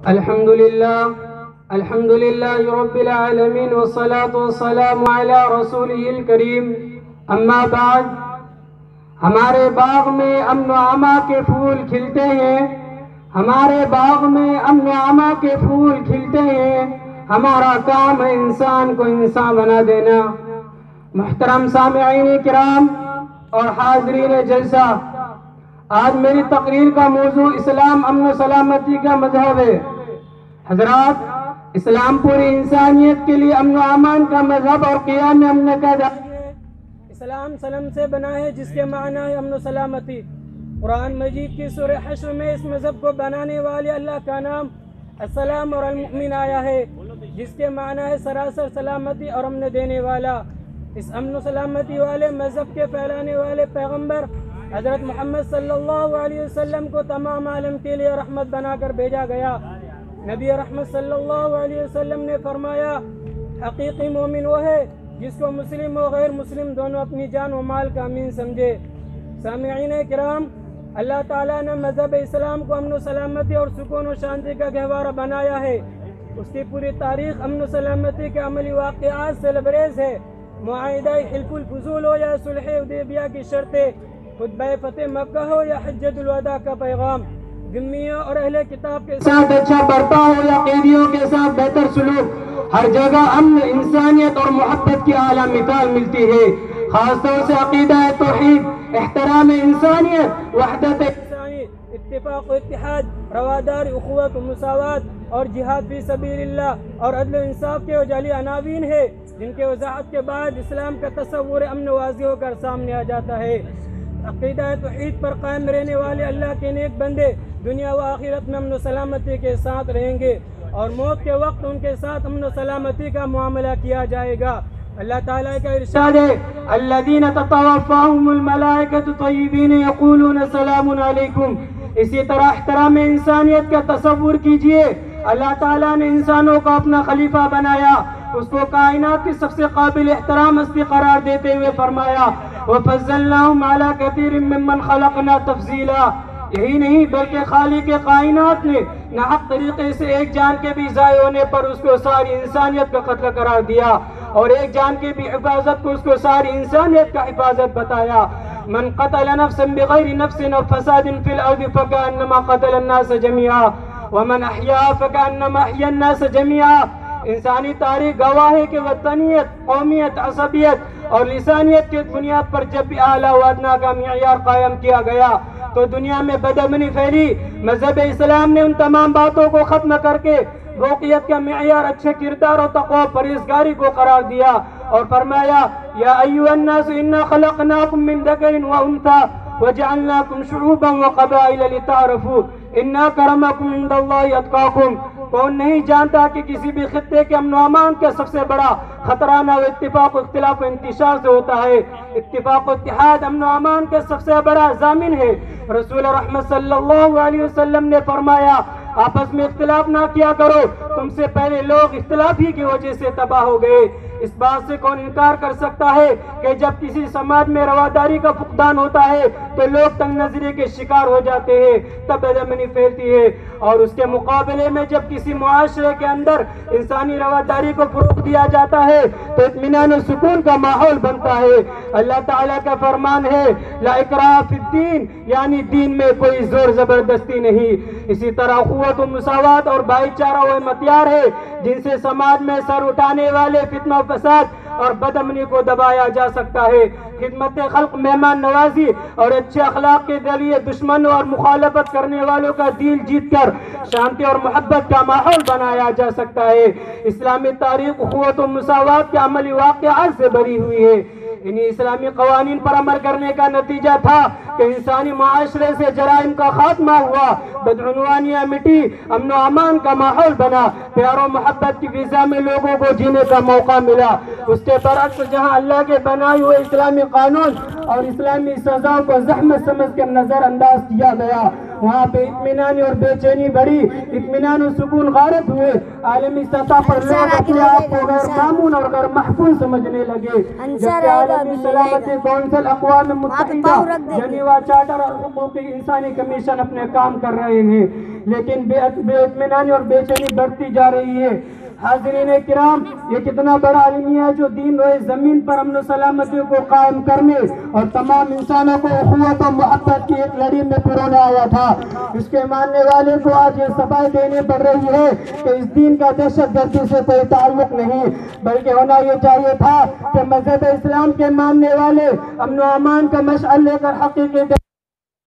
الحمد للہ رب العالمین والصلاة والسلام علی رسولہ الکریم. اما بعد، ہمارے باغ میں امن و امان کے پھول کھلتے ہیں. ہمارے باغ میں امن و امان کے پھول کھلتے ہیں. ہمارا کام ہے انسان کو انسان بنا دینا. محترم سامعین کرام اور حاضرین جلسہ، آج میری تقریر کا موضوع اسلام امن و سلامتی کا مذہب ہے. حضرات، اسلام پوری انسانیت کے لیے امن و امان کا مذہب اور قیام امن کا اسلام سلم سے بنا ہے، جس کے معنی ہے امن و سلامتی. قرآن مجید کی سورہ حشر میں اس مذہب کو بنانے والے اللہ کا نام السلام اور المؤمن آیا ہے، جس کے معنی ہے سراسر سلامتی اور امن دینے والا. اس امن و سلامتی والے مذہب کے پھیلانے والے پیغمبر حضرت محمد صلی اللہ علیہ وسلم کو تمام عالم کے لیے رحمت بنا کر بھیجا گیا. نبی رحمت صلی اللہ علیہ وسلم نے فرمایا، حقیقی مومن وہ ہے جس کو مسلم و غیر مسلم دونوں اپنی جان و مال کا امین سمجھے. سامعین کرام، اللہ تعالیٰ نے مذہب اسلام کو امن و سلامتی اور سکون و شانتی کا گہوارہ بنایا ہے. اس کی پوری تاریخ امن و سلامتی کے عملی واقعات سے لبریز ہے. معاہدہ حلف الفضول ہو یا صلح حدیبیہ کی شرطیں، خطبہ فتح مکہ ہو یا حجۃ الوداع کا پیغام، ذمیوں اور اہل کتاب کے ساتھ اچھا برتاؤ ہو یا قیدیوں کے ساتھ بہتر سلوک، ہر جگہ امن، انسانیت اور محبت کی اعلیٰ مثال ملتی ہے. خاص طور سے عقیدہ توحید، احترام انسانیت، وحدت انسانی، اتفاق و اتحاد، روادار اخوت و مساوات اور جہاد فی سبیل اللہ اور عدل و انصاف کے جعلی عناوین ہے، جن کے وضاحت کے بعد اسلام کا تصور امن واضح ہو کر سامنے آ جاتا ہے. عقیدہ توحید پر قائم رہنے والے اللہ کے نیک بندے دنیا و آخرت میں امن و سلامتی کے ساتھ رہیں گے، اور موت کے وقت ان کے ساتھ امن و سلامتی کا معاملہ کیا جائے گا. اللہ تعالیٰ کا ارشاد ہے، الذین تتوفاہم الملائکۃ طیبین یقولون سلام علیکم. اسی طرح احترام انسانیت کا تصور کیجئے. اللہ تعالیٰ نے انسانوں کو اپنا خلیفہ بنایا، اس کو کائنات کی سب سے قابل احترام ہستی قرار دیتے ہوئے فرمایا، وَفَضَّلْنَاهُمْ عَلَىٰ كَثِيرٍ مِّمَّنْ خَلَقْنَا تَفْضِيلًا. یہی نہیں بلکہ خالق کائنات نے ناحق طریقے سے ایک جان کے بھی ضائع ہونے پر اس کو ساری انسانیت کا قتل قرار دیا، اور ایک جان کی بھی حفاظت کو اس کو ساری انسانیت کا حفاظت بتایا. من قتل نفسا بغیر نفس او فساد فی الارض فکأنما قتل الناس جميعا ومن احیاها فکأنما احیا الناس جميعا. انسانی تاریخ گواہ ہے کہ وطنیت، قومیت، عصبیت اور لسانیت کی بنیاد پر جب بھی اعلیٰ و ادنا کا معیار قائم کیا گیا تو دنیا میں بدامنی پھیلی. مذہب اسلام نے ان تمام باتوں کو ختم کر کے فوقیت کا معیار اچھے کردار اور تقوی و پرہیزگاری کو قرار دیا، اور فرمایا، یا ایھا الناس انا خلقناکم من ذکر و انثی وجعلناکم شعوبا وقبائل لتعارفوا ان اکرمکم عند اللہ اتقاکم. کون نہیں جانتا کہ کسی بھی خطے کے امن و امان کا سب سے بڑا خطرہ نہ اتفاق و اختلاف و انتشار سے ہوتا ہے. اتفاق و اتحاد امن و امان کا سب سے بڑا ضامن ہے. رسول رحمت صلی اللہ علیہ وسلم نے فرمایا، آپس میں اختلاف نہ کیا کرو، تم سے پہلے لوگ اختلاف ہی کی وجہ سے تباہ ہو گئے. اس بات سے کون انکار کر سکتا ہے کہ جب کسی سماج میں رواداری کا فقدان ہوتا ہے تو لوگ تنگ نظری کے شکار ہو جاتے ہیں، تب بدامنی پھیلتی ہے. اور اس کے مقابلے میں جب کسی معاشرے کے اندر انسانی رواداری کو فروغ دیا جاتا ہے تو اطمینان و سکون کا ماحول بنتا ہے. اللہ تعالیٰ کا فرمان ہے، لا اکراہ فی الدین، یعنی دین میں کوئی زور زبردستی نہیں. اسی طرح قوت و مساوات اور بھائی چارہ وہ ہتھیار ہے جن سے سماج میں سر اٹھانے والے فتنہ و فساد اور بدامنی کو دبایا جا سکتا ہے. خدمت خلق، مہمان نوازی اور اچھے اخلاق کے ذریعے دشمنوں اور مخالفت کرنے والوں کا دل جیت کر شانتی اور محبت کا ماحول بنایا جا سکتا ہے. اسلامی تاریخ اخوت و مساوات کے عملی واقعات سے بھری ہوئی ہے. انہی اسلامی قوانین پر عمل کرنے کا نتیجہ تھا کہ انسانی معاشرے سے جرائم کا خاتمہ ہوا، بدعنوانیاں مٹی، امن و امان کا ماحول بنا، پیار و محبت کی فضا میں لوگوں کو جینے کا موقع ملا. اس کے برعکس جہاں اللہ کے بنائے ہوئے اسلامی قانون اور اسلامی سزاؤں کو زحمت سمجھ کر نظر انداز کیا گیا وہاں پہ اطمینان اور بے چینی بڑھی، اطمینان و سکون غارت ہوئے، عالمی سطح پر لوگ اپنے آپ کو غیر معمول اور غیر محفوظ سمجھنے لگے، جبکہ عالمی سلامتی کونسل، اقوام متحدہ، جنیوا چارٹر اور حقوق انسانی کمیشن اپنے کام کر رہے ہیں، لیکن بے اطمینانی اور بے چینی بڑھتی جا رہی ہے۔ حاضرین کرام، یہ کتنا بڑا المیہ ہے جو دین روئے زمین پر امن و سلامتی کو قائم کرنے اور تمام انسانوں کو اخوت و محبت کی ایک لڑی میں پرونے آیا تھا۔ اس کے ماننے والے کو آج یہ صفائی دینے پڑ رہی ہے کہ اس دین کا دہشت گردی سے کوئی تعلق نہیں، بلکہ ہونا یہ چاہیے تھا کہ مذہب اسلام کے ماننے والے امن و امان کا مشعل لے کر حقیقی